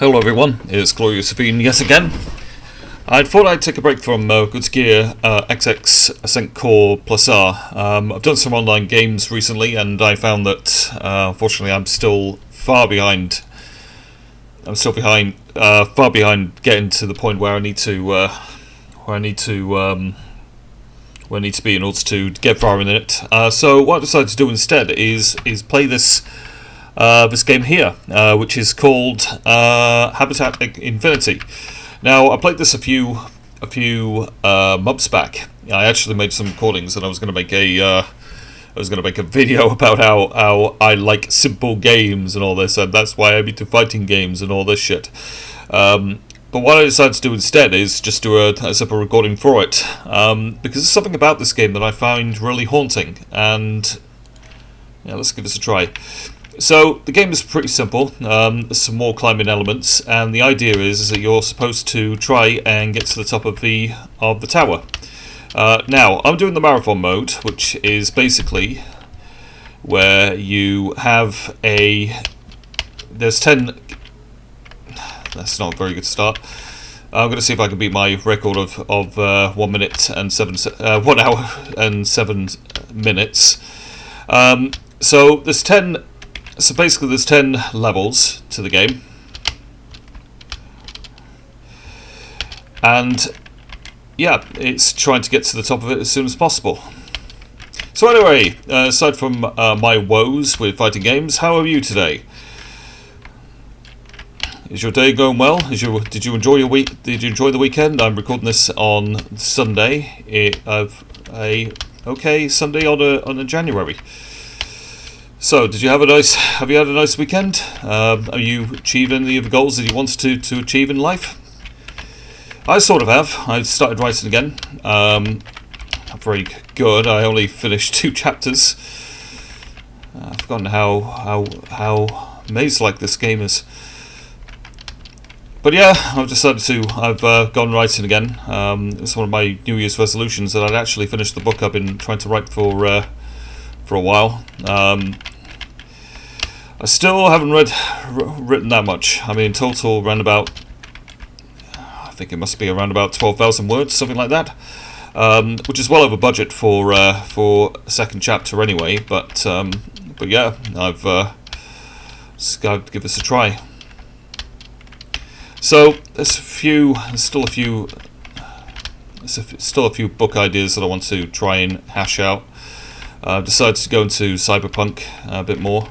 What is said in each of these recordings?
Hello everyone, it's Glorious Sabine yet again. I thought I'd take a break from Good Gear XX Ascent Core Plus R. I've done some online games recently and I found that unfortunately I'm still far behind. Far behind getting to the point where I need to be in order to get far in it. So what I decided to do instead is play this game here, which is called Habitat Infinity. Now, I played this a few months back. I actually made some recordings, and I was going to make a video about how I like simple games and all this, and that's why I'm into fighting games and all this shit. But what I decided to do instead is just do a simple recording for it, because there's something about this game that I find really haunting, and yeah, let's give this a try. So the game is pretty simple. There's some more climbing elements, and the idea is that you're supposed to try and get to the top of the tower. Now I'm doing the marathon mode, which is basically where you have there's 10. That's not a very good start. I'm going to see if I can beat my record of 1 minute and 1 hour and 7 minutes. So there's 10. So basically there's 10 levels to the game, and yeah, it's trying to get to the top of it as soon as possible. So anyway, aside from my woes with fighting games, how are you today? Is your day going well? Did you enjoy your week? Did you enjoy the weekend? I'm recording this on Sunday. Sunday on a January. So, have you had a nice weekend? Are you achieving any of the goals that you wanted to achieve in life? I sort of have. I started writing again. Not very good. I only finished 2 chapters. I've forgotten how maze-like this game is. But yeah, I've gone writing again. It's one of my New Year's resolutions that I'd actually finish the book I've been trying to write for a while. I still haven't written that much. I mean, in total, I think it must be around about 12,000 words, something like that, which is well over budget for a second chapter anyway. But yeah, I've got to give this a try. So there's still a few book ideas that I want to try and hash out. I've decided to go into cyberpunk a bit more.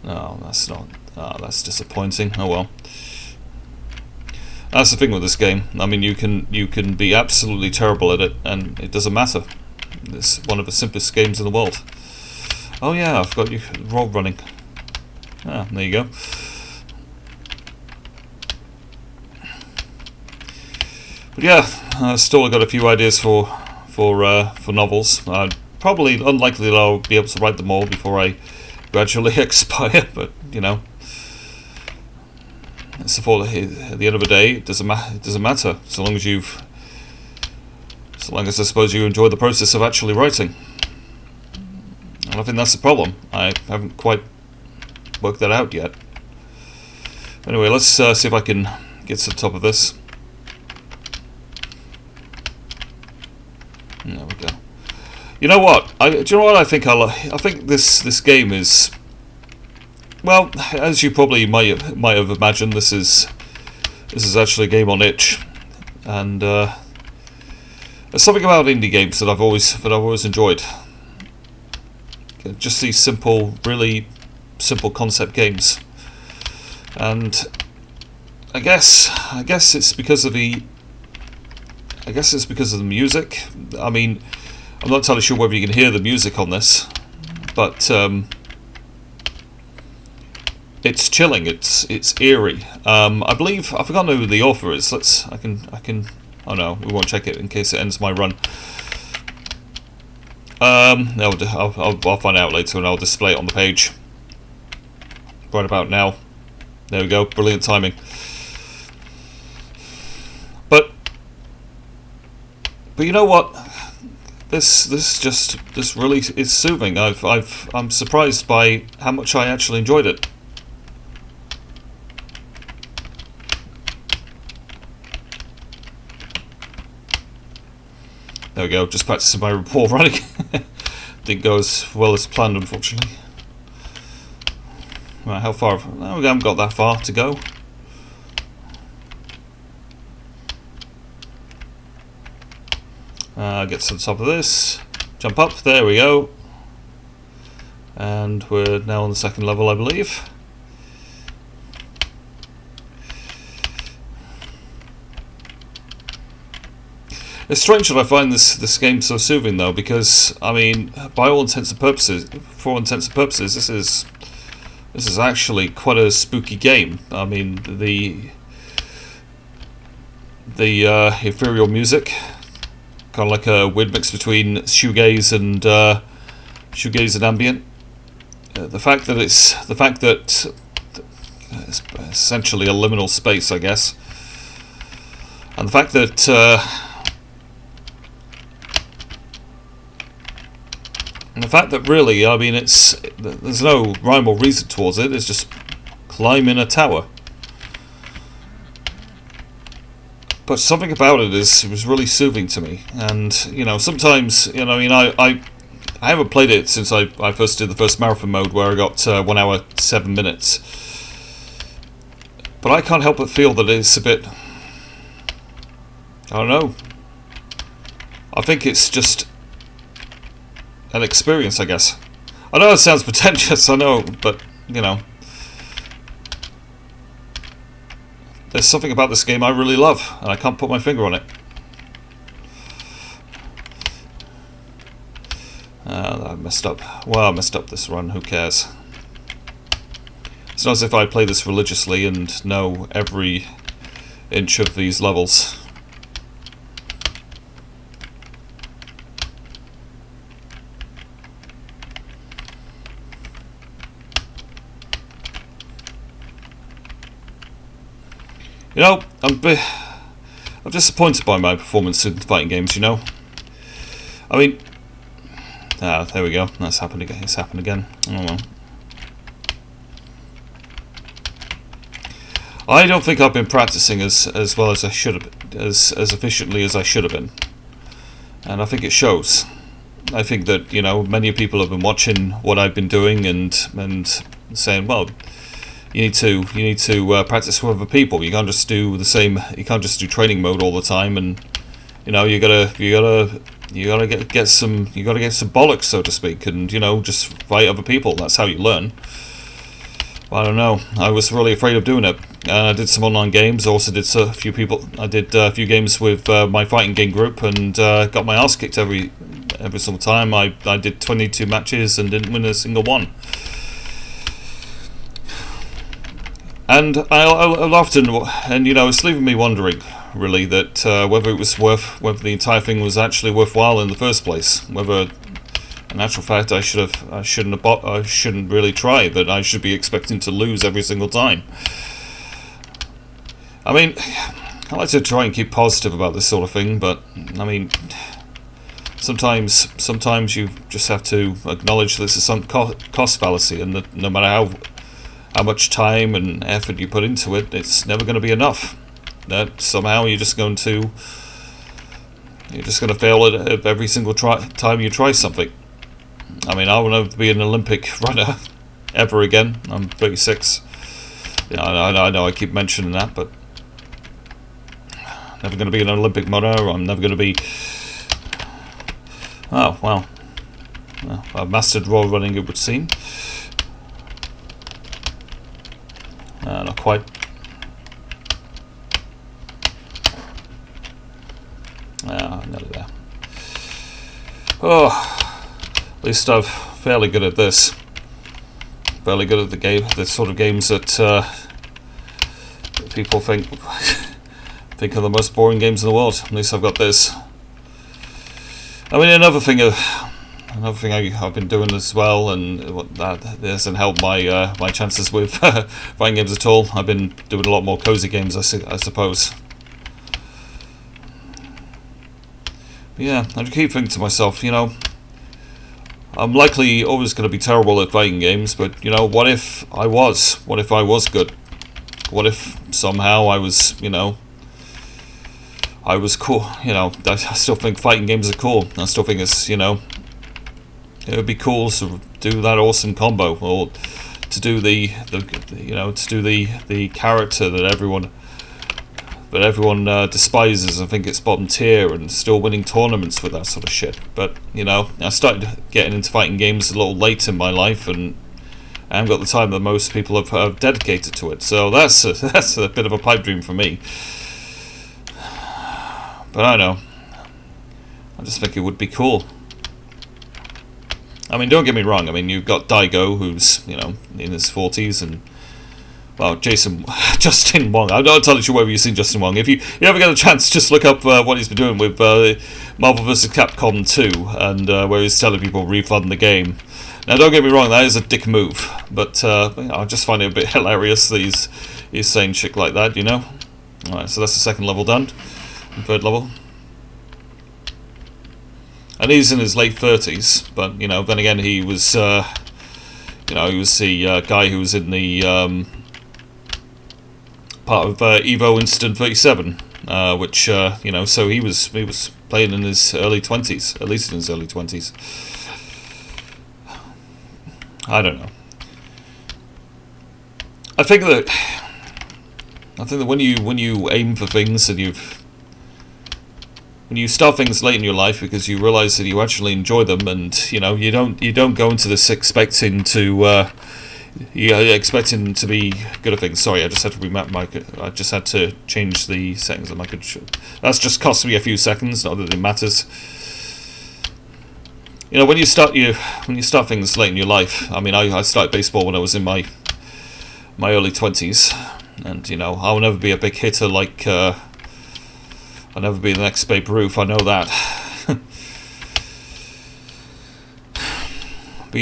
No, that's not. That's disappointing. Oh well. That's the thing with this game. I mean, you can be absolutely terrible at it, and it doesn't matter. It's one of the simplest games in the world. Oh yeah, I've got you roll running. Ah, there you go. But yeah, still got a few ideas for novels. Probably unlikely that I'll be able to write them all before I gradually expire, but you know, it's at the end of the day, it doesn't matter so long as I suppose you enjoy the process of actually writing. And I think that's the problem. I haven't quite worked that out yet. Anyway, let's see if I can get to the top of this. There we go. You know what? Do you know what I think? I think this game is, well, as you probably might have imagined, this is actually a game on itch, and there's something about indie games that I've always enjoyed. Just these really simple concept games, and I guess it's because of the music. I mean, I'm not entirely sure whether you can hear the music on this, but it's chilling. It's eerie. I believe I've forgotten who the author is. I can. Oh no, we won't check it in case it ends my run. I'll find out later and I'll display it on the page. Right about now. There we go. Brilliant timing. But you know what? This really is soothing. I'm surprised by how much I actually enjoyed it. There we go, just practicing my rapport running. Didn't go as well as planned, unfortunately. Right, how far? No, we haven't got that far to go. Get to the top of this. Jump up, there we go. And we're now on the second level, I believe. It's strange that I find this game so soothing, though, because I mean, by all intents and purposes, this is actually quite a spooky game. I mean, the ethereal music, kind of like a weird mix between shoegaze and ambient. The fact that it's essentially a liminal space, I guess, and the fact that. And the fact that really, I mean, there's no rhyme or reason towards it. It's just climbing a tower. But something about it was really soothing to me. And you know, sometimes, you know, I mean, I haven't played it since I first did the first marathon mode, where I got 1 hour 7 minutes. But I can't help but feel that it's a bit, I don't know. I think it's just an experience, I guess. I know it sounds pretentious, I know, but you know, there's something about this game I really love, and I can't put my finger on it. I messed up. Well, I messed up this run. Who cares? It's not as if I play this religiously and know every inch of these levels. You know, I'm disappointed by my performance in fighting games, you know. I mean, there we go. That's happened again. It's happened again. Oh well. I don't think I've been practicing as well as I should have, as efficiently as I should have been, and I think it shows. I think that, you know, many people have been watching what I've been doing and saying, well, you need to practice with other people. You can't just do the same. You can't just do training mode all the time, and you know, you gotta get some bollocks, so to speak, and you know, just fight other people. That's how you learn. I don't know. I was really afraid of doing it. I did some online games. I also did a few few games with my fighting game group, and got my ass kicked every single time. I did 22 matches and didn't win a single one. And I'll often, and you know, it's leaving me wondering, really, that whether the entire thing was actually worthwhile in the first place. Whether, in actual fact, I shouldn't really try. That I should be expecting to lose every single time. I mean, I like to try and keep positive about this sort of thing, but I mean, sometimes you just have to acknowledge this is some cost fallacy, and that no matter how much time and effort you put into it, it's never going to be enough. That somehow you're just going to fail at every single time you try something. I mean, I will never be an Olympic runner ever again. I'm 36. Yeah, I know I keep mentioning that, but never going to be an Olympic runner. I'm never going to be. Oh well, I've mastered roll running, it would seem. Not quite. Nearly there. Oh, at least I'm fairly good at this. Fairly good at the sort of games that people think are the most boring games in the world. At least I've got this. I mean, another thing I've been doing as well, and that hasn't helped my my chances with fighting games at all. I've been doing a lot more cozy games, I suppose. But yeah, I keep thinking to myself, you know, I'm likely always going to be terrible at fighting games, but you know, what if I was? What if I was good? What if somehow I was, you know, I was cool. I still think fighting games are cool. I still think it's it would be cool to do that awesome combo, or to do the character that everyone despises. I think it's bottom tier and still winning tournaments with that sort of shit. But I started getting into fighting games a little late in my life, and I haven't got the time that most people have dedicated to it. So that's a bit of a pipe dream for me. But I know, I just think it would be cool. I mean, don't get me wrong. I mean, you've got Daigo, who's in his 40s, and Justin Wong. I'm not entirely sure whether you've seen Justin Wong. If you ever get a chance, just look up what he's been doing with Marvel vs. Capcom 2, and where he's telling people refund the game. Now, don't get me wrong, that is a dick move, but I just find it a bit hilarious that he's saying shit like that. Alright, so that's the second level done. Third level. And he's in his late 30s, but then again, he was he was the guy who was in the part of Evo Instant 37, which so he was playing in his early 20s, at least in his early 20s. I don't know. I think that when you aim for things and when you start things late in your life because you realise that you actually enjoy them, and you don't go into this expecting to be good at things. Sorry, I just had to remap I just had to change the settings on my computer. That's just cost me a few seconds. Not that it matters. When you start things late in your life. I mean, I started baseball when I was in my early 20s, and I'll never be a big hitter like. I'll never be the next Babe Ruth, I know that. But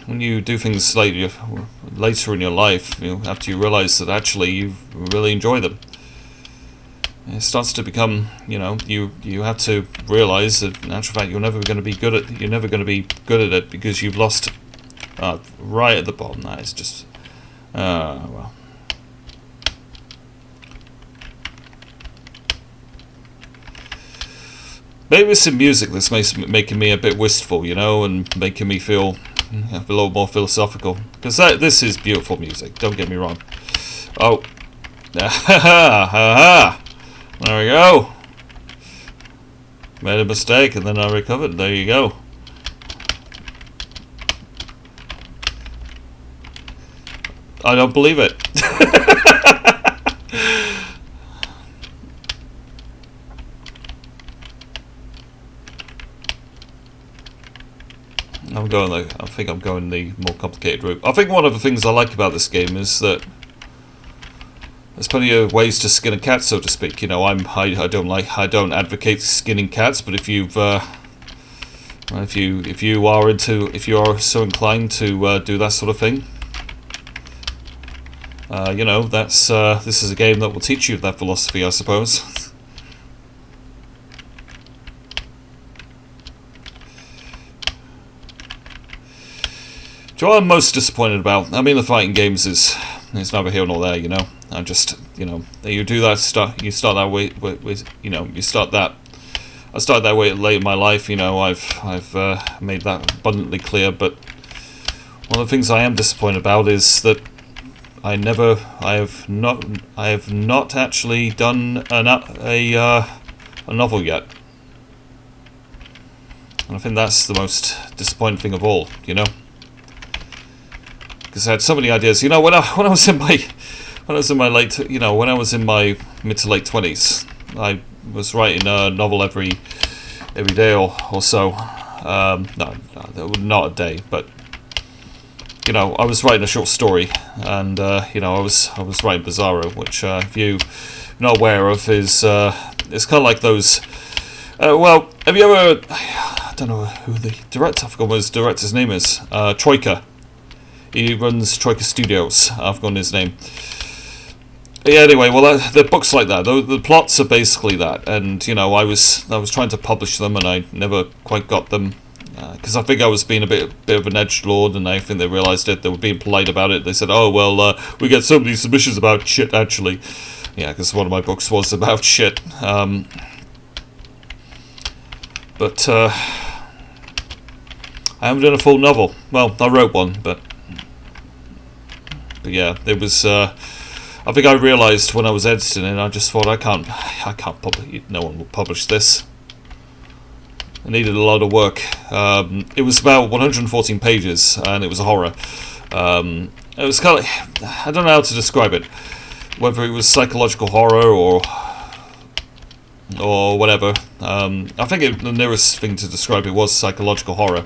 when you do things later in your life, after you realise that actually you really enjoy them, it starts to become, you have to realise that in actual fact you're never going to be good at it because you've lost right at the bottom. That is just well. Maybe it's the music that's making me a bit wistful, and making me feel a little more philosophical. Because this is beautiful music, don't get me wrong. Oh. There we go. Made a mistake and then I recovered. There you go. I don't believe it. I think I'm going the more complicated route. I think one of the things I like about this game is that there's plenty of ways to skin a cat, so to speak. I don't advocate skinning cats, but if you are so inclined to do that sort of thing, this is a game that will teach you that philosophy, I suppose. What I'm most disappointed about, I mean, the fighting games is neither here nor there, I just, you do that you start that way, I started that way late in my life, I've made that abundantly clear, but one of the things I am disappointed about is that I have not actually done a novel yet. And I think that's the most disappointing thing of all, because I had so many ideas. When I was in my mid to late 20s, I was writing a novel every day or so. No, not a day, but I was writing a short story, and I was writing Bizarro, which if you're not aware of is it's kind of like those. Well, have you ever? I don't know who the director. I forgot what his director's name is. Troika. He runs Troika Studios. I've forgotten his name. Yeah. Anyway, well, they're books like that. The plots are basically that, and I was trying to publish them, and I never quite got them because I think I was being a bit of an edgelord, and I think they realised it. They were being polite about it. They said, "Oh well, we get so many submissions about shit. Actually, Yeah, because one of my books was about shit. But I haven't done a full novel. Well, I wrote one, but yeah, it was. I think I realised when I was editing it, I just thought I can't publish. No one will publish this. It needed a lot of work. It was about 114 pages, and it was a horror. It was kind of, I don't know how to describe it, whether it was psychological horror or whatever. I think the nearest thing to describe it was psychological horror.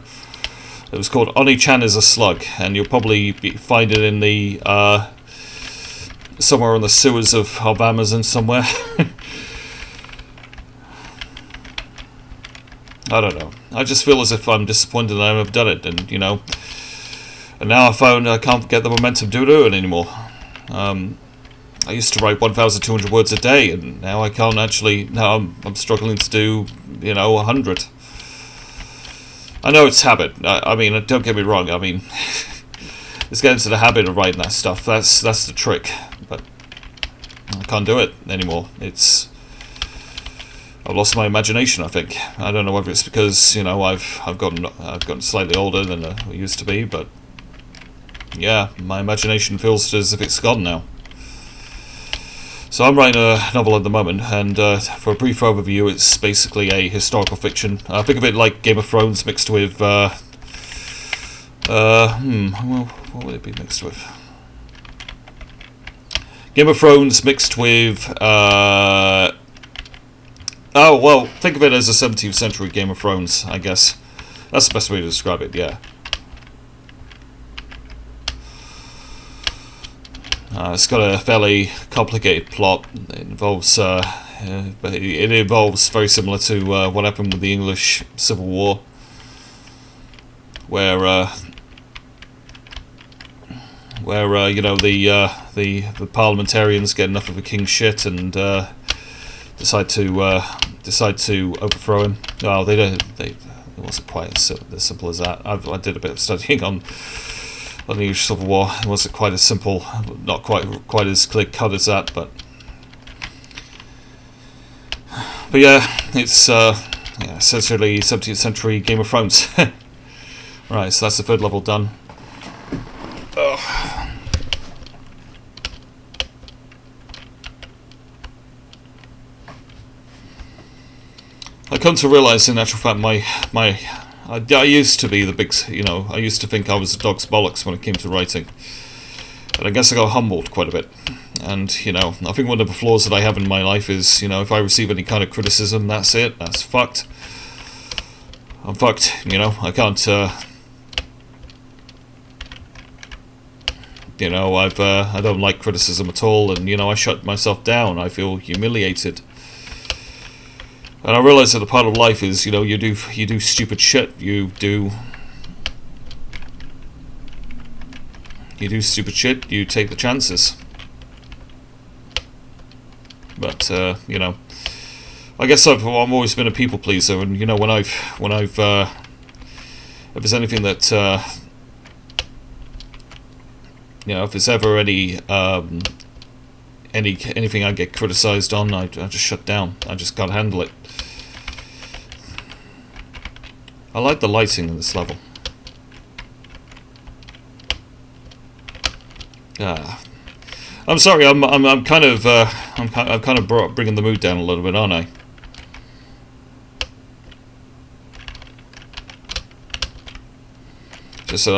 It was called Oni-chan is a Slug, and you'll probably find it in the somewhere on the sewers of Amazon somewhere. I don't know. I just feel as if I'm disappointed that I haven't done it, and now I found I can't get the momentum to do it anymore. I used to write 1,200 words a day, and now I can't actually. Now I'm struggling to do 100. I know it's habit. I mean, don't get me wrong. I mean, it's getting into the habit of writing that stuff. That's the trick. But I can't do it anymore. I've lost my imagination, I think. I don't know whether it's because I've gotten slightly older than I used to be, but yeah, my imagination feels as if it's gone now. So I'm writing a novel at the moment, and for a brief overview, it's basically a historical fiction. Think of it like Game of Thrones mixed with well, what would it be mixed with? Game of Thrones mixed with oh, well, think of it as a 17th century Game of Thrones, I guess. That's the best way to describe it, yeah. It's got a fairly complicated plot. It involves very similar to what happened with the English Civil War, where the parliamentarians get enough of a king's shit and decide to overthrow him. Well, they don't. It wasn't quite as simple as that. I did a bit of studying on the English Civil War. It wasn't quite as simple, not quite as clear cut as that, but yeah, it's essentially 17th century Game of Thrones. Right, so that's the third level done. Ugh. I come to realise, in actual fact, I used to be the big, I used to think I was a dog's bollocks when it came to writing. And I guess I got humbled quite a bit. And, I think one of the flaws that I have in my life is, if I receive any kind of criticism, that's it, that's fucked. I'm fucked, I can't, I don't like criticism at all, and, I shut myself down, I feel humiliated. And I realise that a part of life is, you do stupid shit. You do stupid shit. You take the chances. But I guess I've always been a people pleaser, and when I've if there's anything that if there's ever anything I get criticised on, I just shut down. I just can't handle it. I like the lighting in this level. I'm sorry. I'm kind of bringing the mood down a little bit, aren't I? Just that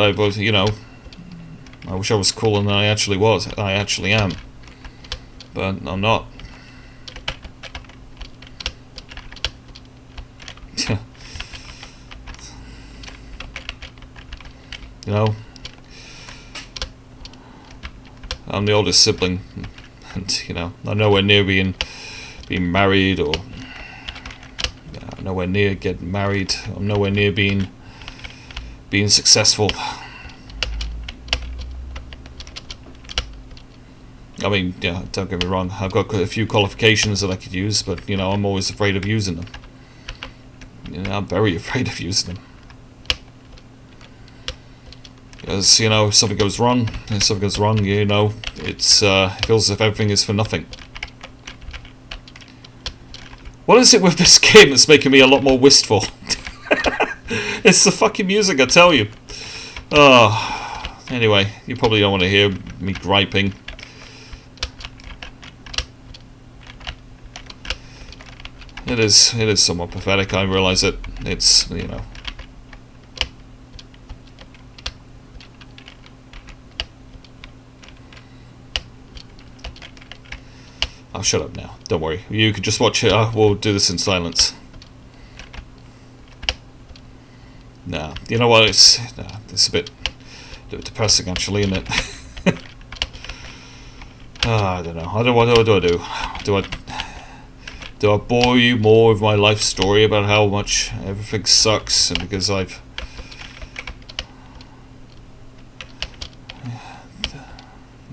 I wish I was cooler than I actually was. I actually am, but I'm not. I'm the oldest sibling, and I'm nowhere near being married, or nowhere near getting married. I'm nowhere near being successful. I mean, don't get me wrong. I've got a few qualifications that I could use, but I'm always afraid of using them. I'm very afraid of using them. Because if something goes wrong, it feels as if everything is for nothing. What is it with this game that's making me a lot more wistful? It's the fucking music, I tell you. Oh, anyway, you probably don't want to hear me griping. It is somewhat pathetic, I realise it. It's, you know. I'll shut up now. Don't worry. You can just watch it. We'll do this in silence. Nah, you know what? It's a bit depressing, actually, isn't it? I don't know. What do I do? Do I bore you more with my life story about how much everything sucks, and because I've...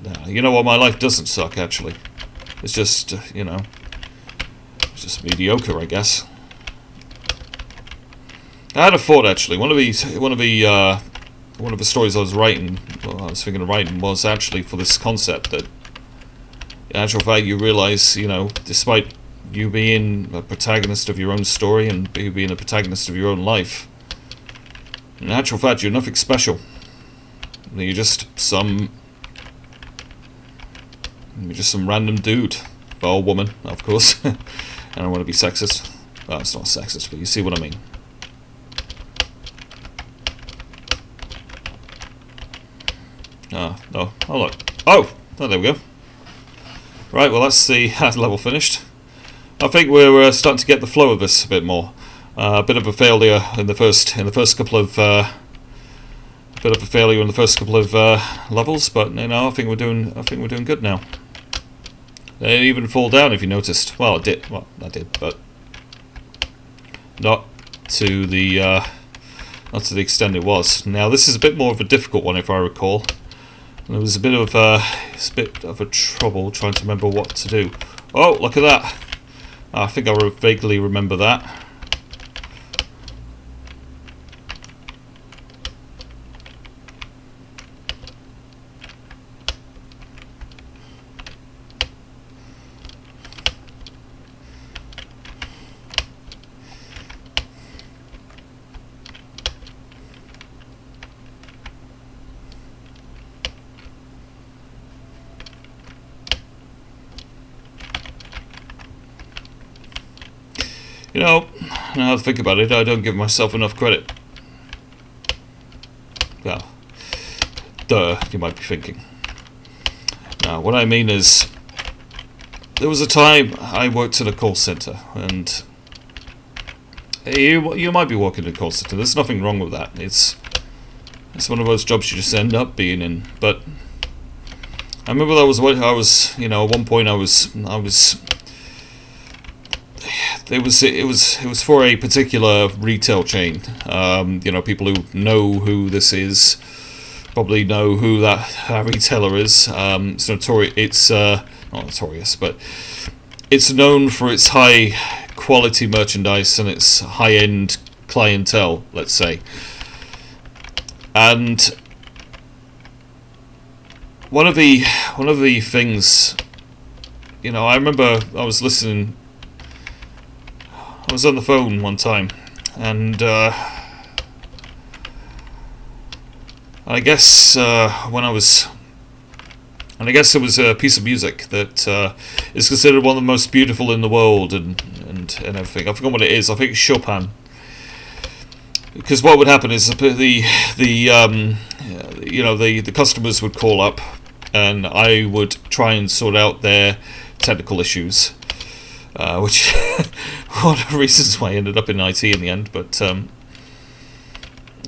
No, you know what? My life doesn't suck, actually. It's just, you know, it's just mediocre, I guess. I had a thought, actually. One of the stories I was writing, I was thinking of writing, was actually for this concept that, in actual fact, you realise, you know, despite you being a protagonist of your own story and you being a protagonist of your own life, in actual fact, you're nothing special. You're just some random dude, or woman, of course. I don't want to be sexist. Well, it's not sexist, but you see what I mean. No. Oh, look. Oh, there we go. Right, well, that's the level finished. I think we're starting to get the flow of this a bit more. A bit of a failure in the first couple of levels, but you know, I think we're doing good now. They didn't even fall down, if you noticed. Well, it did. Well, I did, but not to the extent it was. Now, this is a bit more of a difficult one, if I recall. There was a bit of a trouble trying to remember what to do. Oh, look at that! I think I vaguely remember that. You know, now I think about it, I don't give myself enough credit. Well, duh, you might be thinking. Now, what I mean is, there was a time I worked at a call centre, and you might be working at a call centre. There's nothing wrong with that. It's one of those jobs you just end up being in. But I remember that was what I was. You know, at one point I was. It was for a particular retail chain. You know, people who know who this is probably know who that retailer is. It's notorious. It's not notorious, but it's known for its high quality merchandise and its high end clientele, let's say. And one of the things, you know, I remember I was listening. I was on the phone one time, and I guess when I was, and I guess it was a piece of music that is considered one of the most beautiful in the world, and everything. I forgot what it is. I think it's Chopin. Because what would happen is the customers would call up, and I would try and sort out their technical issues. Which one of the reasons why I ended up in IT in the end, but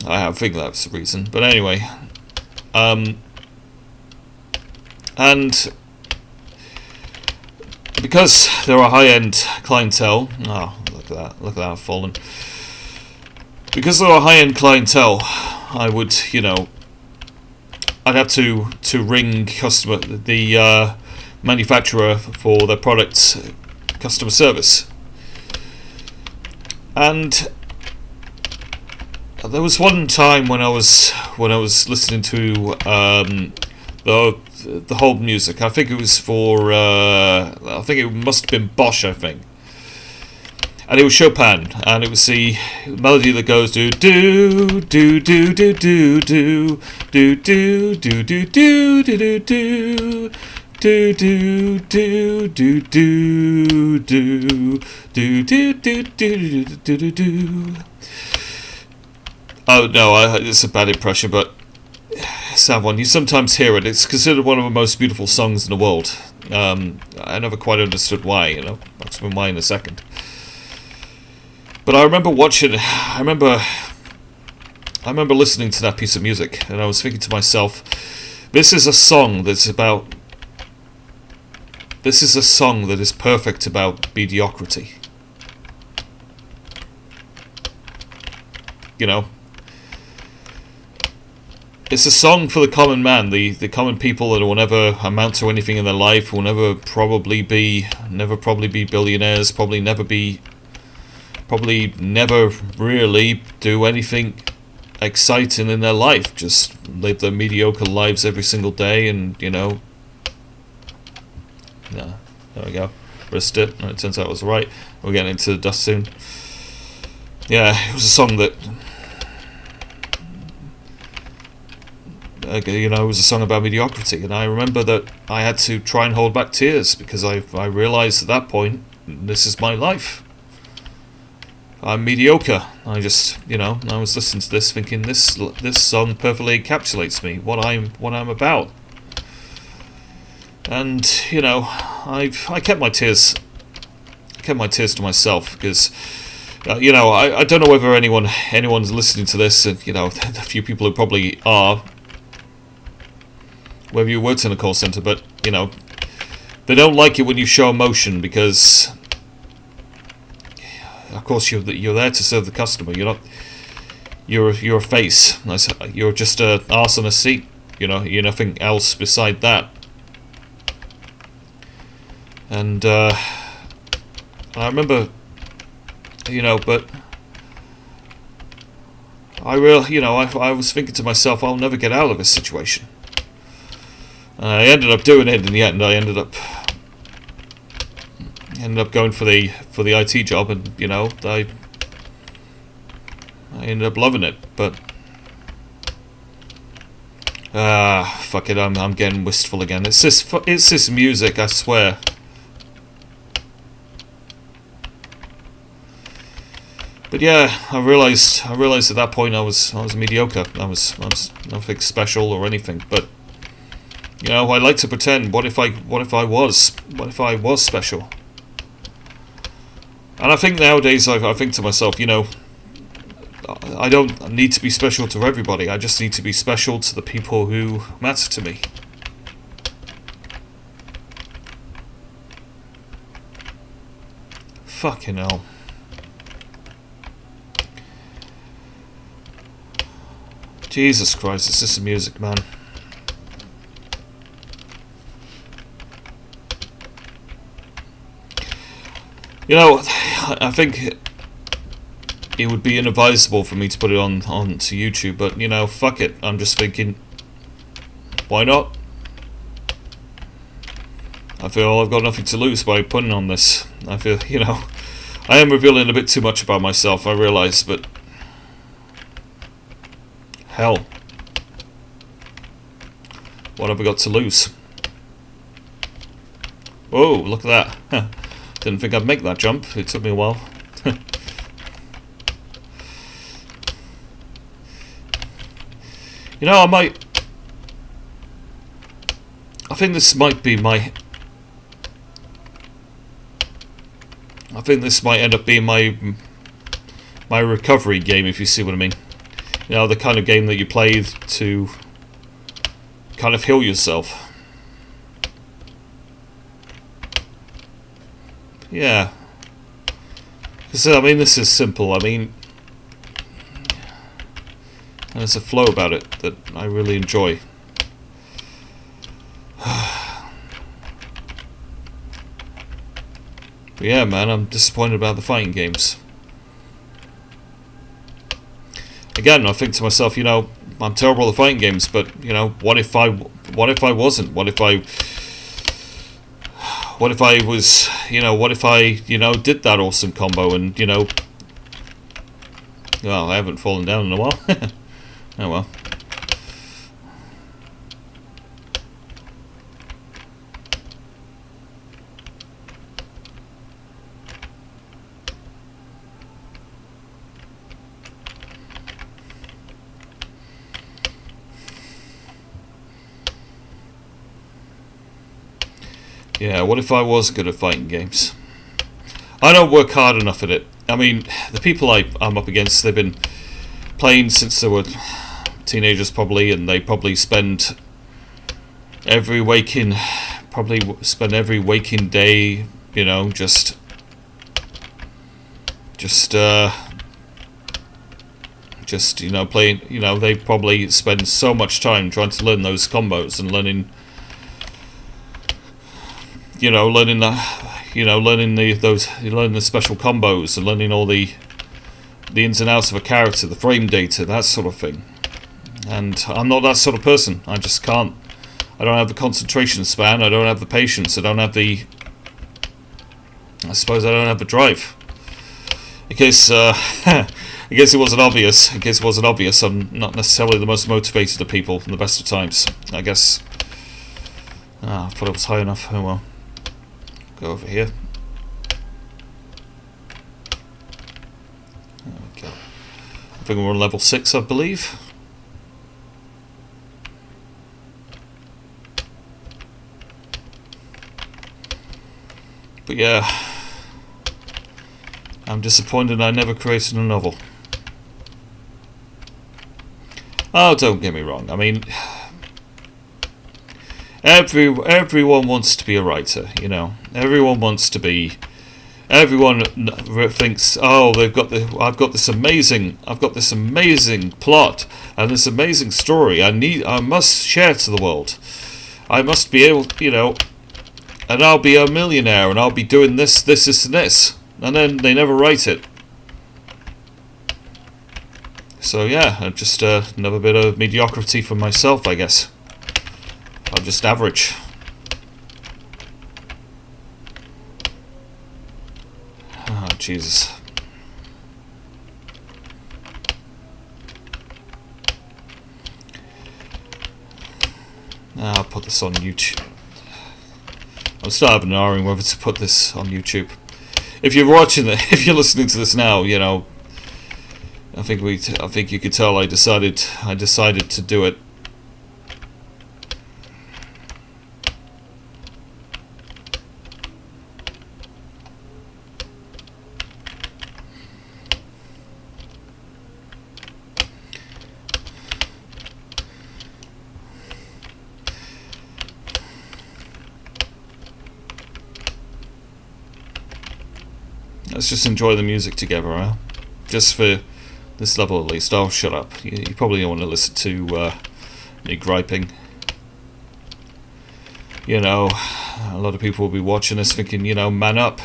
I think that's the reason. But anyway, and because there are high-end clientele, look at that, I've fallen. Because there are high-end clientele, I would, you know, I'd have to ring the manufacturer for their products. Customer service, and there was one time when I was listening to the whole music. I think it was for I think it must have been Bosch. I think, and it was Chopin, and it was the melody that goes do do do do do do do do do do do do do do do. Do do do do do do do do do do do do. Oh no, it's a bad impression, but sad one. You sometimes hear it. It's considered one of the most beautiful songs in the world. I never quite understood why. I'll explain why in a second. But I remember watching. I remember listening to that piece of music, and I was thinking to myself, this is a song that's about. This is a song that is perfect about mediocrity. It's a song for the common man, the common people that will never amount to anything in their life, will never probably be billionaires, probably never really do anything exciting in their life, just live their mediocre lives every single day, and yeah, there we go. Risked it. And it turns out it was right. We're getting into the dust soon. Yeah, it was a song that, it was a song about mediocrity, and I remember that I had to try and hold back tears because I realised at that point, this is my life. I'm mediocre. I just, I was listening to this, thinking this song perfectly encapsulates me, what I'm about. And I kept my tears to myself because I don't know whether anyone's listening to this, and the few people who probably are, whether you worked in a call center, but they don't like it when you show emotion because, of course, you're there to serve the customer. You're a face. You're just an arse on a seat. You're nothing else beside that. And I remember, but I was thinking to myself, I'll never get out of this situation. And I ended up doing it in the end. I ended up going for the IT job, and I ended up loving it. But fuck it, I'm getting wistful again. It's this music, I swear. But yeah, I realized at that point I was mediocre. I was nothing special or anything. But I like to pretend. What if I was special? And I think nowadays I think to myself, I don't need to be special to everybody. I just need to be special to the people who matter to me. Fucking hell. Jesus Christ, it's just the music, man. I think it would be inadvisable for me to put it on to YouTube, but fuck it. I'm just thinking, why not? I feel I've got nothing to lose by putting on this. I feel, I am revealing a bit too much about myself, I realise, but hell, what have I got to lose? Whoa, look at that. Didn't think I'd make that jump. It took me a while. I think this might end up being my recovery game, if you see what I mean. The kind of game that you play to kind of heal yourself. Yeah. Because, this is simple. And there's a flow about it that I really enjoy. But yeah, man, I'm disappointed about the fighting games. Again, I think to myself, I'm terrible at fighting games, but what if I wasn't? What if what if I was, what if I, did that awesome combo and, well, I haven't fallen down in a while. Oh well. Yeah, what if I was good at fighting games? I don't work hard enough at it. I mean, the people I'm up against, they've been playing since they were teenagers probably, and they probably spend every waking day, just playing. They probably spend so much time trying to learn those combos and learning the special combos and learning all the ins and outs of a character, the frame data, that sort of thing. And I'm not that sort of person. I just can't. I don't have the concentration span. I don't have the patience. I don't have the. I suppose I don't have the drive. In case it wasn't obvious. I'm not necessarily the most motivated of people in the best of times. I guess. I thought it was high enough. Oh well. Go over here. There we go. I think we're on level 6, I believe. But yeah, I'm disappointed I never created a novel. Oh, don't get me wrong. I mean, everyone wants to be a writer, Everyone wants to be. Everyone thinks, oh, I've got this amazing plot and this amazing story. I must share it to the world. I must be able, and I'll be a millionaire and I'll be doing this, and this, and then they never write it. So yeah, just another bit of mediocrity for myself, I guess. I'm just average. Oh, Jesus. I'll put this on YouTube. I'm still having an arguing whether to put this on YouTube. If you're watching it, if you're listening to this now, I think you could tell I decided to do it. Let's just enjoy the music together, huh? Just for this level at least. Oh, shut up. You probably don't want to listen to me griping. A lot of people will be watching this thinking, man up.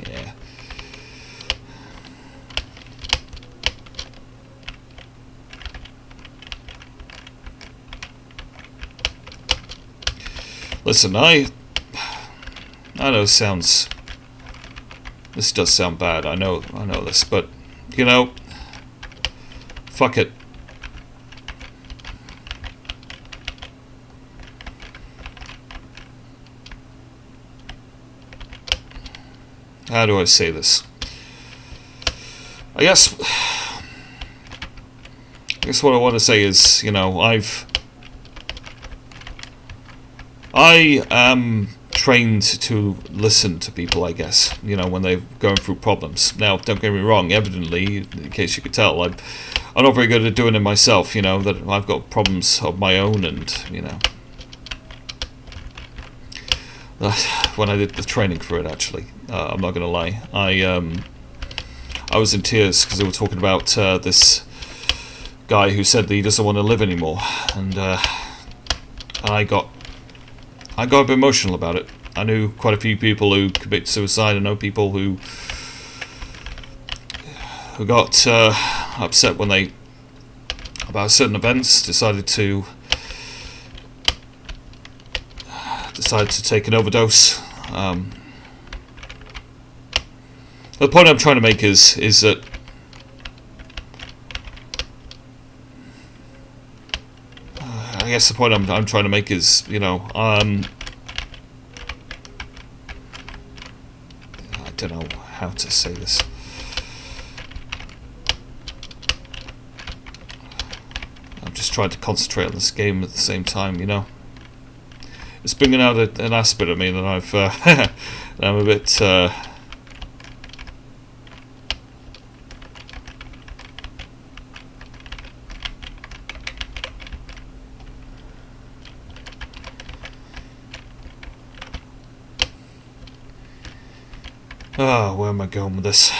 Yeah. Listen, I know this does sound bad, I know this, but, fuck it. How do I say this? I guess what I want to say is, I am trained to listen to people, I guess, when they're going through problems. Now, don't get me wrong, evidently, in case you could tell, I'm not very good at doing it myself, that I've got problems of my own, and, when I did the training for it, actually, I'm not going to lie, I was in tears because they were talking about this guy who said that he doesn't want to live anymore, and I got a bit emotional about it. I knew quite a few people who commit suicide. I know people who got upset when they, about certain events, decided to decided to take an overdose. The point I'm trying to make is that I guess the point I'm trying to make is, you know, I don't know how to say this. I'm just trying to concentrate on this game at the same time, you know. It's bringing out an aspect of me that I've I'm a bit oh, where am I going with this?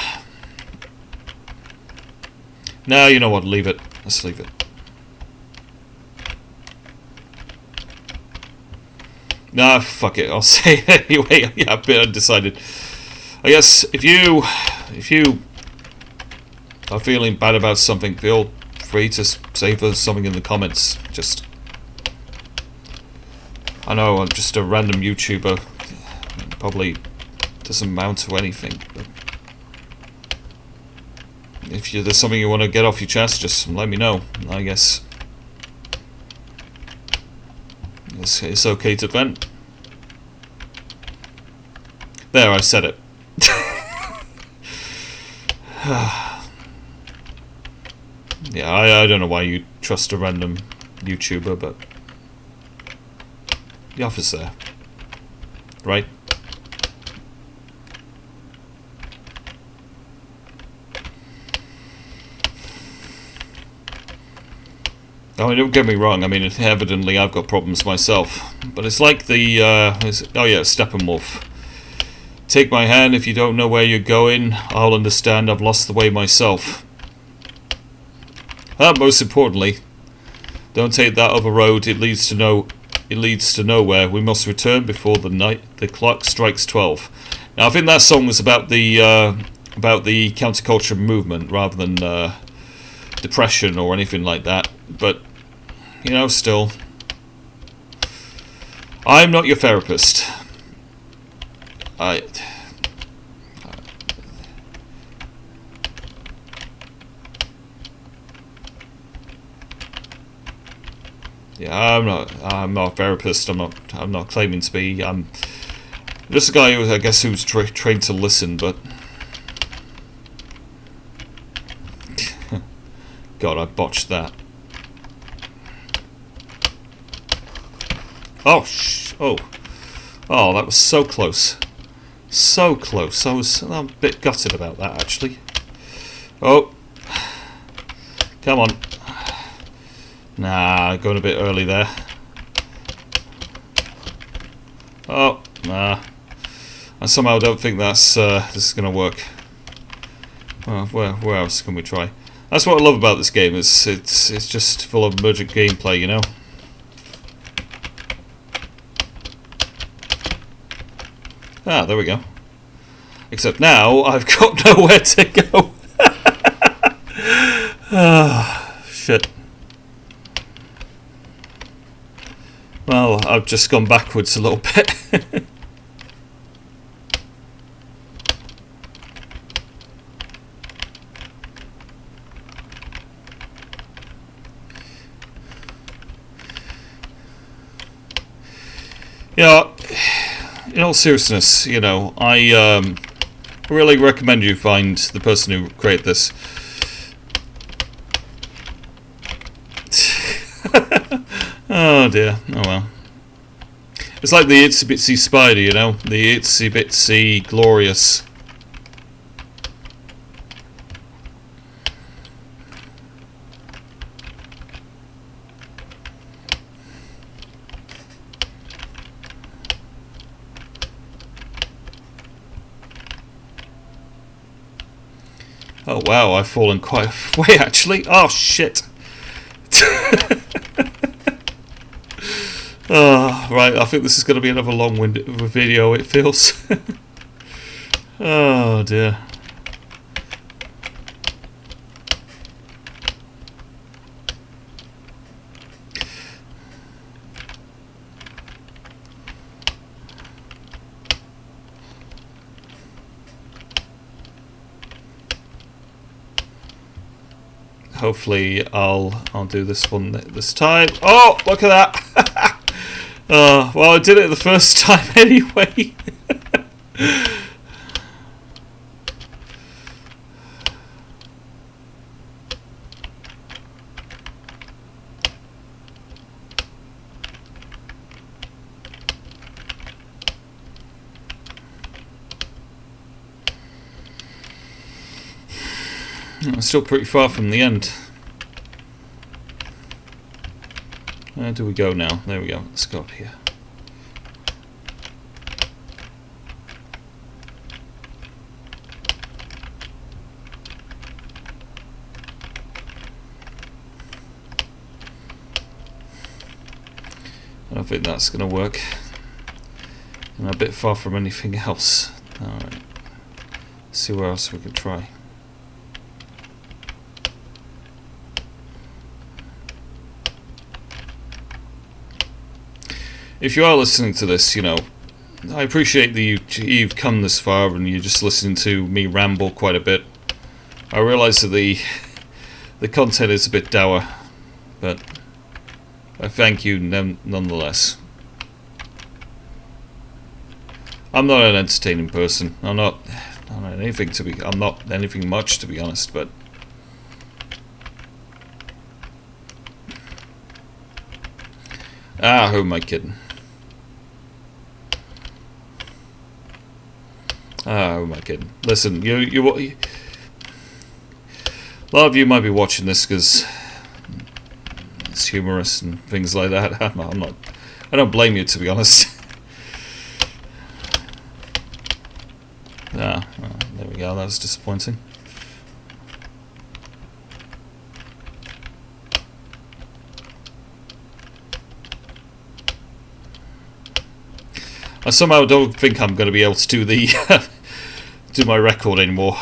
No, you know what, leave it. Let's leave it. Nah, fuck it, I'll say it anyway. Yeah, a bit undecided. I guess if you are feeling bad about something, feel free to say for something in the comments. Just, I know I'm just a random YouTuber, probably doesn't amount to anything, but if there's something you want to get off your chest, just let me know. I guess it's okay to vent. There, I said it. Yeah, I don't know why you trust a random YouTuber, but the offer's there, right? I mean, don't get me wrong, I mean, evidently I've got problems myself. But it's like the, oh yeah, Steppenwolf. Take my hand, if you don't know where you're going, I'll understand I've lost the way myself. Most importantly, don't take that other road, it leads to nowhere. We must return before the clock strikes 12. Now, I think that song was about the counterculture movement rather than depression or anything like that. But you know, still, I'm not your therapist. Yeah, I'm not a therapist. I'm not claiming to be. I'm just a guy who, I guess, who's trained to listen. But God, I botched that. Oh, oh, that was so close. So close. I'm a bit gutted about that, actually. Oh. Come on. Nah, going a bit early there. Oh, nah. I somehow don't think this is going to work. Well, where else can we try? That's what I love about this game. It's just full of emergent gameplay, you know. Ah, there we go. Except now I've got nowhere to go. Ah, shit. Well, I've just gone backwards a little bit. Yeah. In all seriousness, you know, I really recommend you find the person who created this. Oh dear, oh well. It's like the Itsy Bitsy Spider, you know, the Itsy Bitsy Glorious. Oh wow, I've fallen quite a way actually. Oh shit. Oh, right, I think this is going to be another long-winded video, it feels. Oh dear. hopefully I'll do this one this time. Oh, look at that! Well, I did it the first time anyway. I'm still pretty far from the end. Where do we go now? There we go. Let's go up here. I don't think that's going to work. I'm a bit far from anything else. Alright. Let's see where else we could try. If you are listening to this, you know, I appreciate that you've come this far and you're just listening to me ramble quite a bit. I realise that the content is a bit dour, but I thank you nonetheless. I'm not an entertaining person. I'm not anything much, to be honest, but who am I kidding? Who am I kidding? Listen, a lot of you might be watching this because it's humorous and things like that. I'm not. I don't blame you, to be honest. There we go. That was disappointing. I somehow don't think I'm going to be able to do the do my record anymore.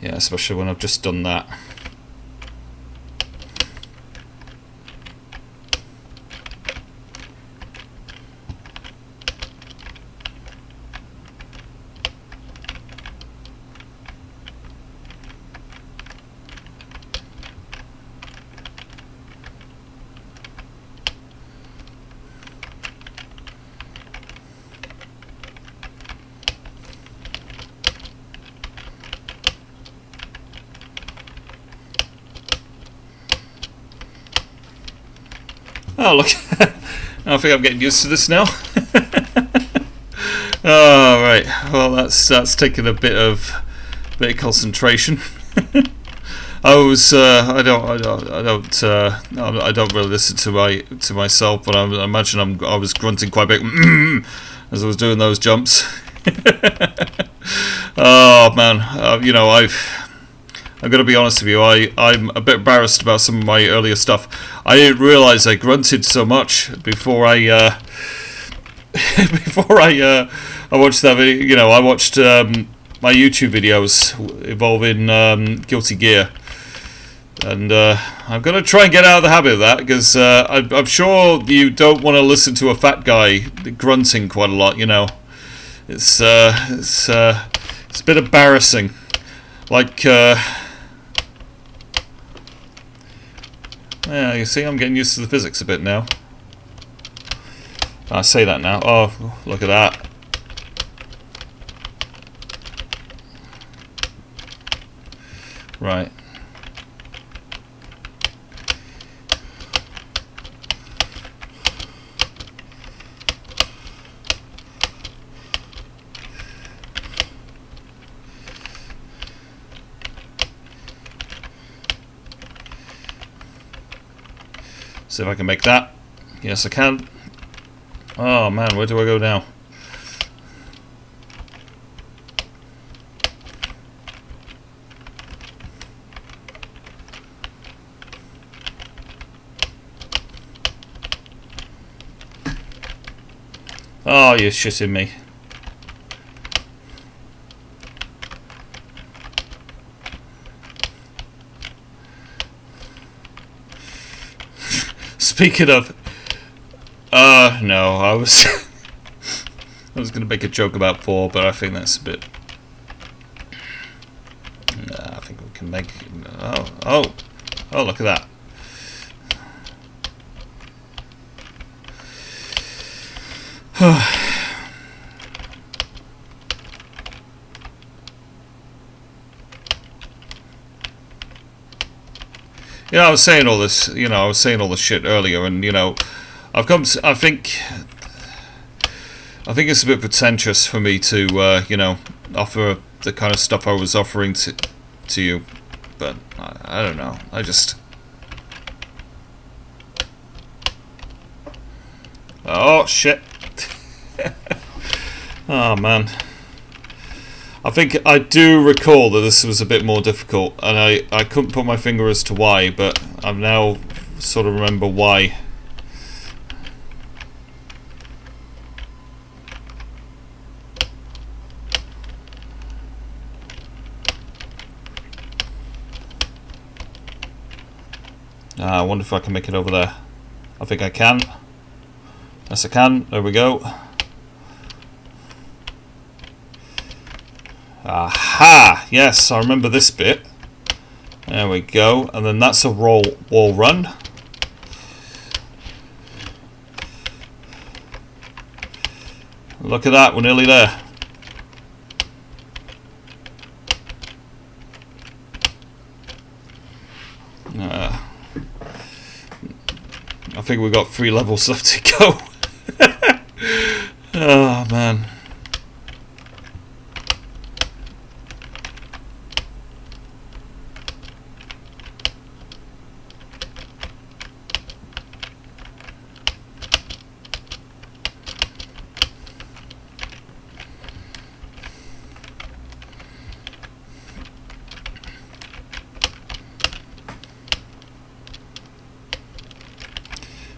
Yeah, especially when I've just done that. Oh look, I think I'm getting used to this now. Oh right, well that's taken a bit of concentration. I don't really listen to myself, but I imagine I was grunting quite a bit as I was doing those jumps. Oh man, you know, I'm going to be honest with you, I'm a bit embarrassed about some of my earlier stuff. I didn't realise I grunted so much before I watched that video. You know, I watched my YouTube videos involving Guilty Gear, and I'm going to try and get out of the habit of that because I'm sure you don't want to listen to a fat guy grunting quite a lot. You know, it's a bit embarrassing, like. Yeah, you see, I'm getting used to the physics a bit now. I say that now. Oh, look at that. Right. See if I can make that. Yes, I can. Oh man, where do I go now? Oh, you're shitting me. speaking of, no, I was I was going to make a joke about 4, but I think that's a bit. I think we can make. Oh, look at that. I was saying all this. I was saying all this shit earlier, and I've come. I think it's a bit pretentious for me to, offer the kind of stuff I was offering to you, but I don't know. I just. Oh shit! Oh man. I think I do recall that this was a bit more difficult, and I couldn't put my finger as to why, but I now sort of remember why. I wonder if I can make it over there. I think I can. Yes, I can. There we go. Aha! Yes, I remember this bit. There we go. And then that's a wall run. Look at that, we're nearly there. I think we've got 3 levels left to go. Oh man.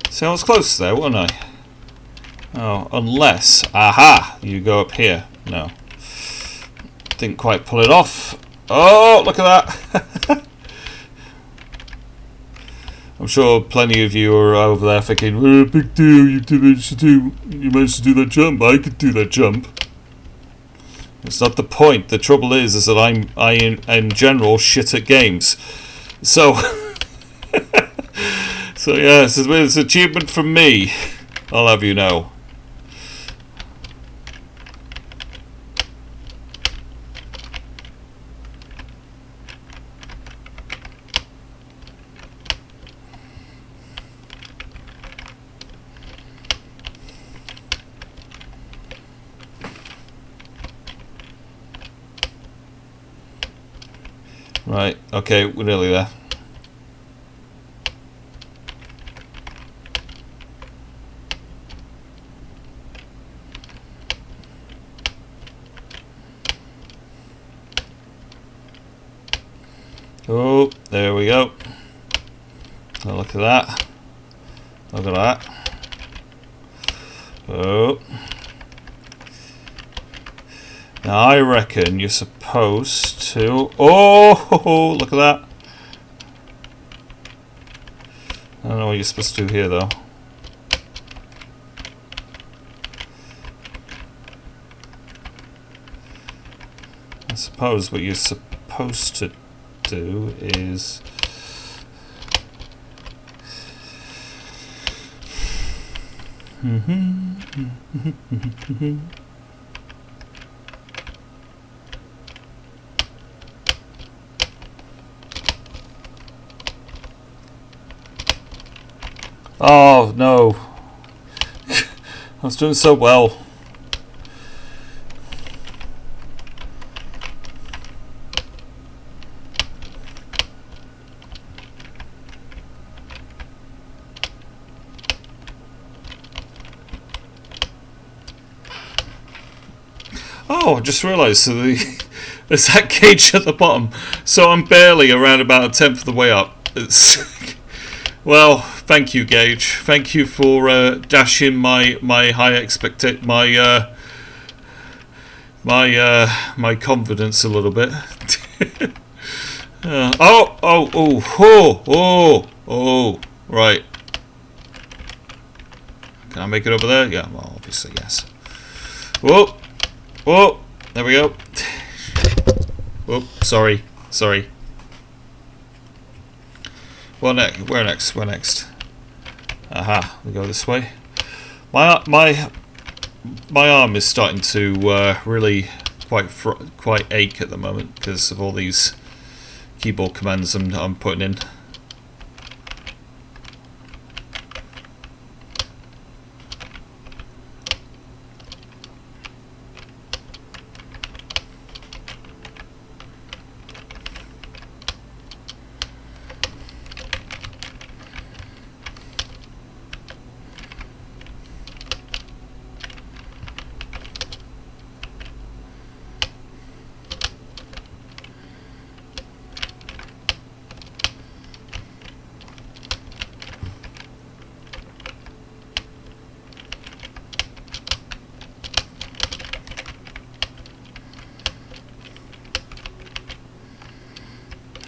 So I was close there, wasn't I? Oh, unless... Aha! You go up here. No. Didn't quite pull it off. Oh, look at that! I'm sure plenty of you are over there thinking, oh, big deal, you managed to do that jump. I could do that jump. It's not the point. The trouble is that I in general shit at games. So... So yes, it's an achievement from me, I'll have you know. Right, okay, we're nearly there. Oh, there we go. Oh, look at that. Look at that. Oh. Now I reckon you're supposed to... Oh, look at that. I don't know what you're supposed to do here though. I suppose what you're supposed to do is oh no. I was doing so well. Oh, I just realised, so there's that gauge at the bottom. So I'm barely around about a tenth of the way up. Well, thank you, Gauge. Thank you for dashing my high my confidence a little bit. Oh, right. Can I make it over there? Yeah, well, obviously, yes. Whoa! Whoa! There we go. Whoa, sorry. Sorry. Well, where next? Where next? Aha, we go this way. My arm is starting to really quite ache at the moment because of all these keyboard commands I'm putting in.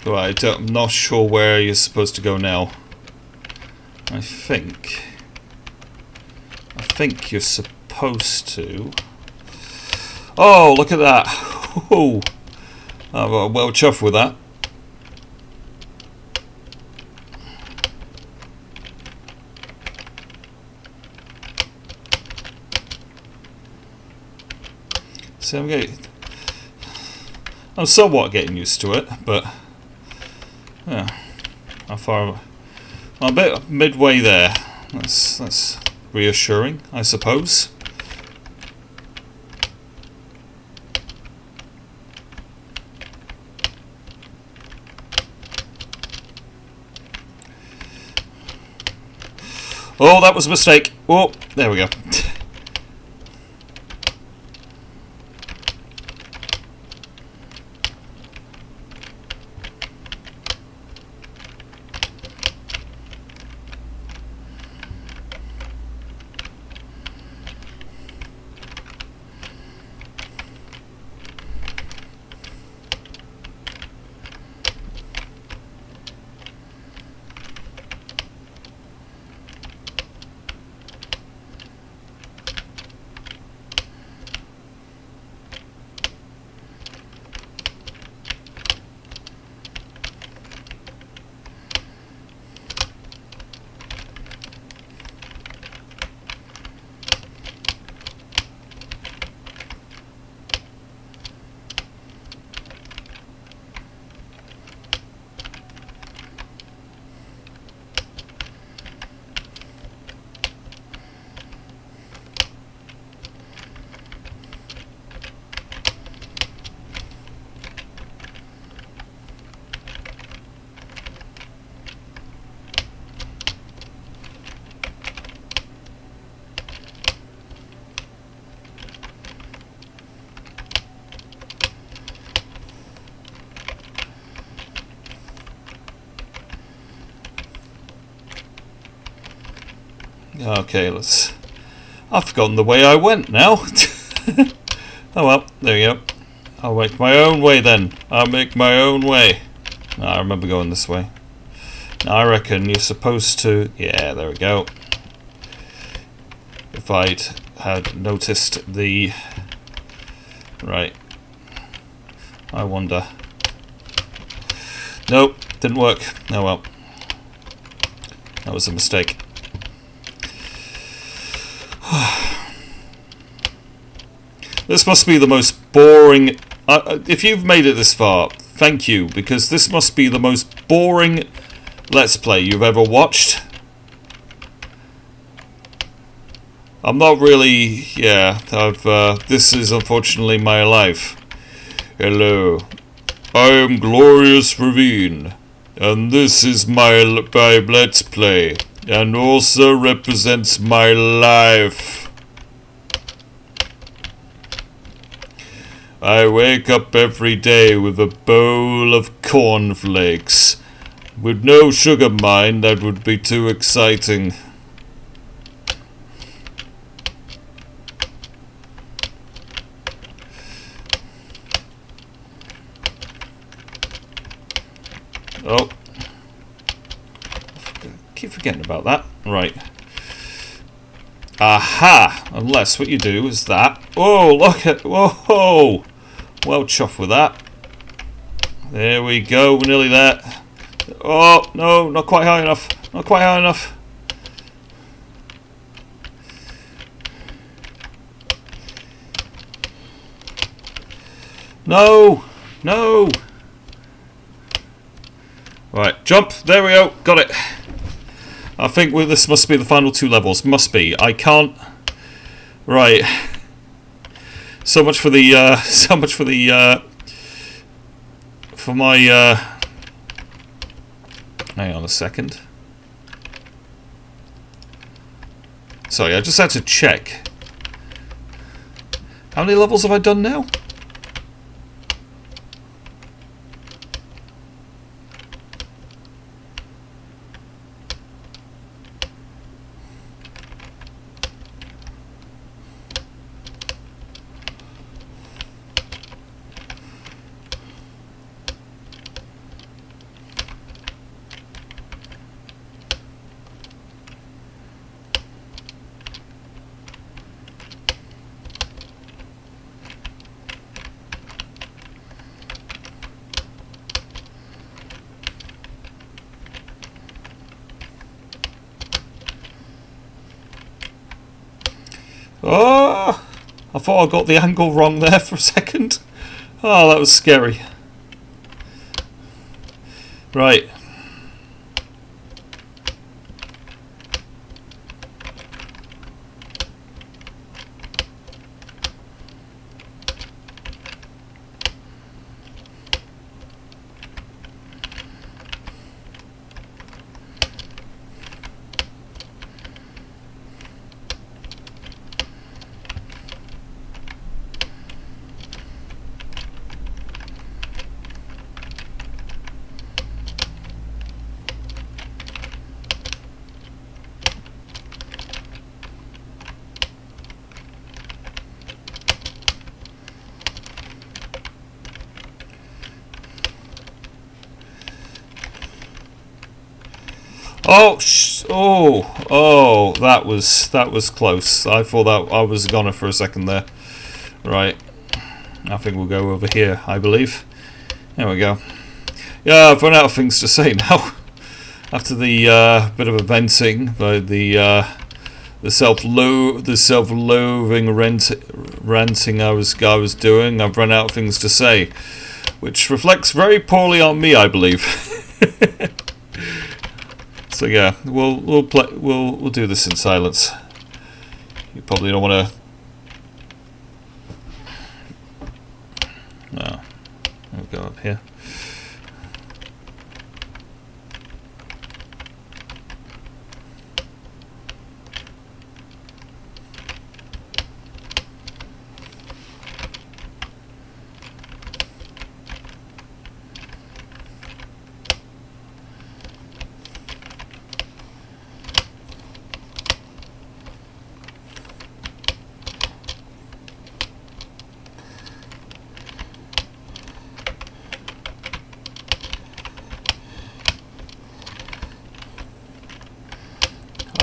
Right, I'm not sure where you're supposed to go now. I think you're supposed to... Oh, look at that! Oh, I'm well chuffed with that. So I'm somewhat getting used to it, but yeah, how far? I'm a bit midway there. That's reassuring, I suppose. Oh, that was a mistake. Oh, there we go. Okay, I've forgotten the way I went now. Oh well, there you go. I'll make my own way then. I'll make my own way. No, I remember going this way. Now, I reckon you're supposed to... Yeah, there we go. If I'd had noticed the... Right. I wonder. Nope, didn't work. Oh well. That was a mistake. This must be the most boring... if you've made it this far, thank you, because this must be the most boring Let's Play you've ever watched. I'm not really... Yeah, this is unfortunately my life. Hello, I am Glorious Ravine, and this is my Let's Play, and also represents my life. I wake up every day with a bowl of cornflakes. With no sugar, mind, that would be too exciting. Oh. I keep forgetting about that. Right. Aha! Unless what you do is that. Oh, look at. Whoa! Well chuffed with that. There we go. We're nearly there. Oh, no, not quite high enough. Not quite high enough. No! No! Right, jump. There we go. Got it. I think this must be the final 2 levels. Must be. I can't. Right. So much for the. So much for the. For my. Hang on a second. Sorry, I just had to check. How many levels have I done now? Oh, I thought I got the angle wrong there for a second. Oh, that was scary. Right. Oh, oh, that was close. I thought that I was a goner for a second there. Right, I think we'll go over here, I believe. There we go. Yeah, I've run out of things to say now. After the bit of a venting by the self-loathing ranting I was doing, I've run out of things to say, which reflects very poorly on me, I believe. So yeah, we'll do this in silence. You probably don't want to. No, we'll go up here.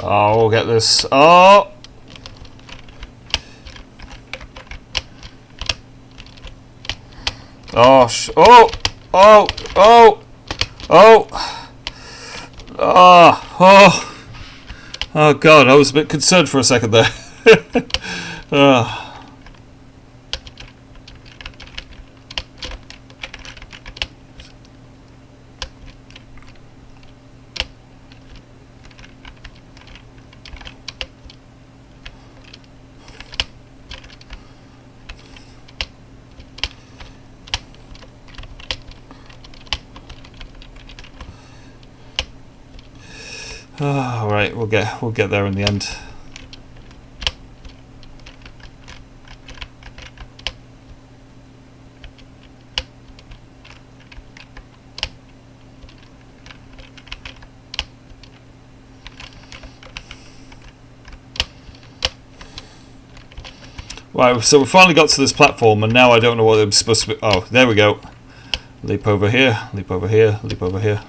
Oh, we'll get this. Oh! Oh, oh! Oh! Oh! Oh! Oh! Oh! Oh, God, I was a bit concerned for a second there. Oh. All right, we'll get there in the end. Right, so we finally got to this platform, and now I don't know what I'm supposed to be. Oh, there we go. Leap over here, leap over here, leap over here.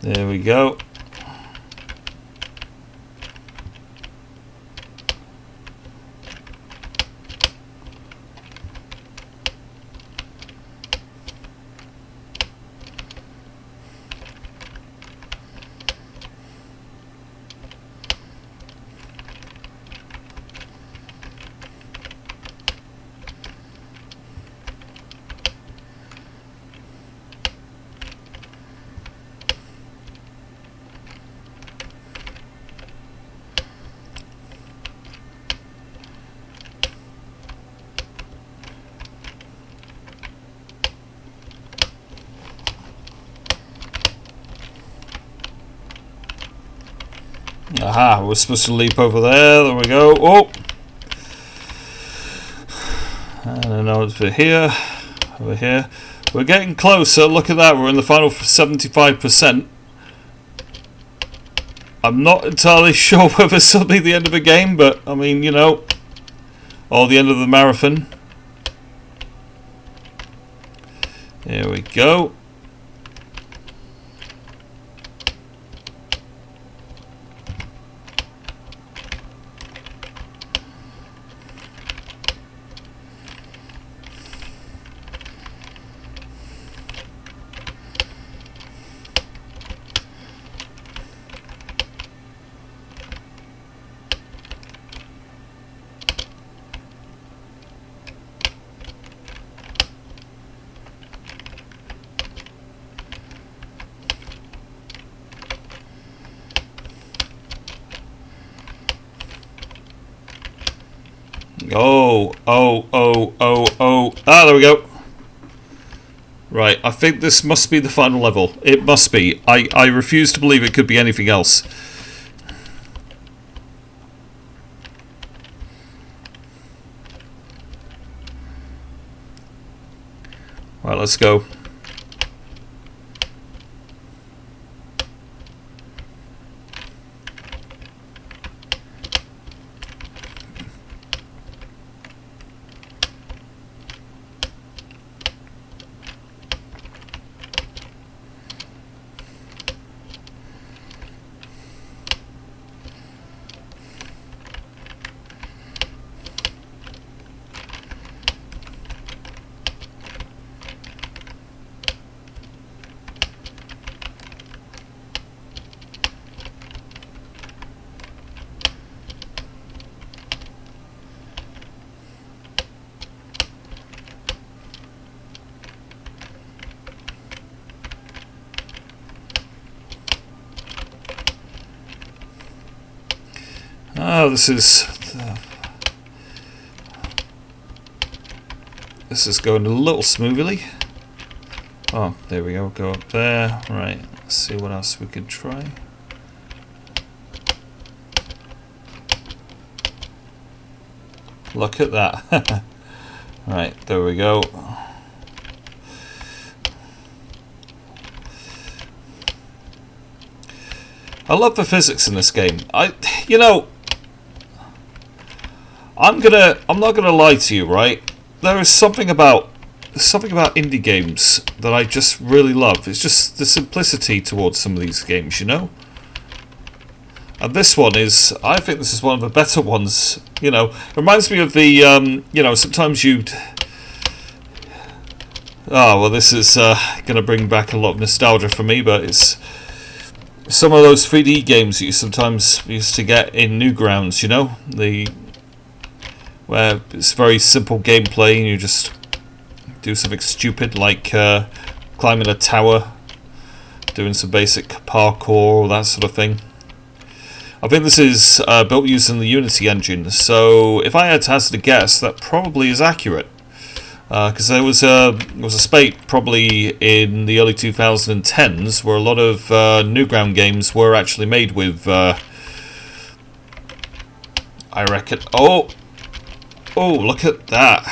There we go. Aha, we're supposed to leap over there. There we go. Oh! And then now it's over here. Over here. We're getting closer. Look at that. We're in the final 75%. I'm not entirely sure whether this will be the end of the game, but I mean, you know, or the end of the marathon. There we go. Oh. Ah, there we go. Right, I think this must be the final level. It must be. I refuse to believe it could be anything else. Right, let's go. Oh, this is going a little smoothly. Oh, there we go. Go up there. Right. Let's see what else we could try. Look at that. Right, there we go. I love the physics in this game. You know, I'm not gonna lie to you, right? There is something about indie games that I just really love. It's just the simplicity towards some of these games, you know. And this one is, I think this is one of the better ones. You know, it reminds me of the, you know, sometimes you'd. Oh well, this is gonna bring back a lot of nostalgia for me, but it's some of those 3D games that you sometimes used to get in Newgrounds, you know, where it's very simple gameplay and you just do something stupid like climbing a tower, doing some basic parkour, that sort of thing. I think this is built using the Unity engine, so if I had to hazard a guess, that probably is accurate. Because there was a spate probably in the early 2010s where a lot of Newground games were actually made with, I reckon. Oh, look at that.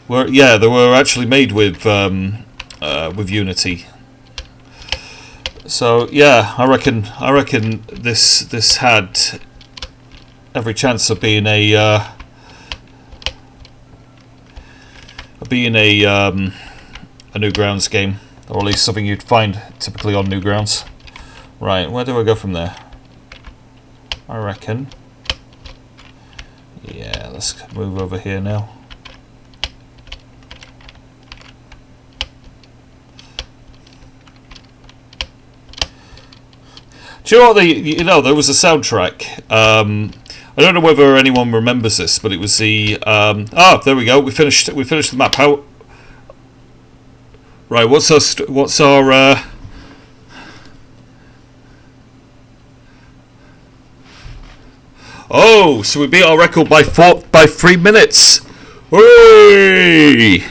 Yeah, they were actually made with Unity. So yeah, I reckon this had every chance of being a Newgrounds game. or at least something you'd find typically on Newgrounds. Right, where do I go from there? I reckon. Yeah, let's move over here now. Do you know what there was a soundtrack. I don't know whether anyone remembers this, but it was the there we go. We finished the map. How? Right, what's our Oh, so we beat our record by 3 minutes. Hooray!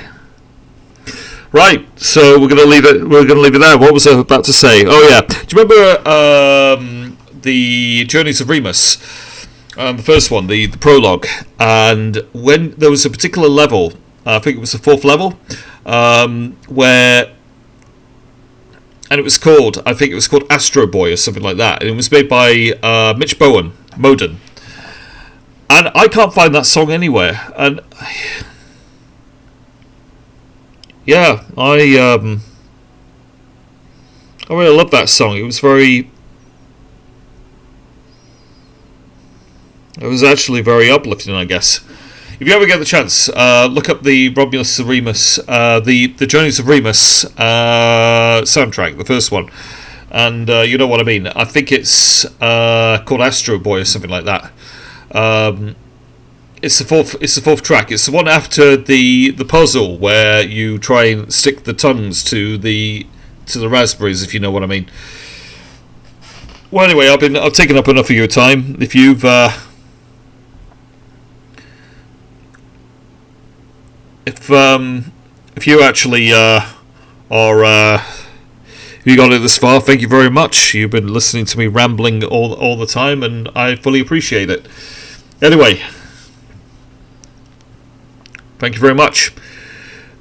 Right, so we're gonna leave it. We're gonna leave it there. What was I about to say? Oh yeah, do you remember the Journeys of Remus? The first one, the prologue, and when there was a particular level, I think it was the 4th level, where, and it was called, I think it was called Astro Boy or something like that, and it was made by Mitch Moden, and I can't find that song anywhere, and yeah, I really love that song. It was actually very uplifting, I guess. If you ever get the chance, look up the Romulus and Remus, the Journeys of Remus soundtrack, the first one, and you know what I mean. I think it's called Astro Boy or something like that. It's the fourth track. It's the one after the puzzle where you try and stick the tongues to the raspberries, if you know what I mean. Well, anyway, I've taken up enough of your time. If you've if you actually if you got it this far, thank you very much. You've been listening to me rambling all the time, and I fully appreciate it. Anyway, thank you very much.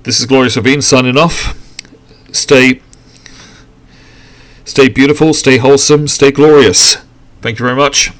This is Glorious Ravine signing off. Stay beautiful, stay wholesome, stay glorious. Thank you very much.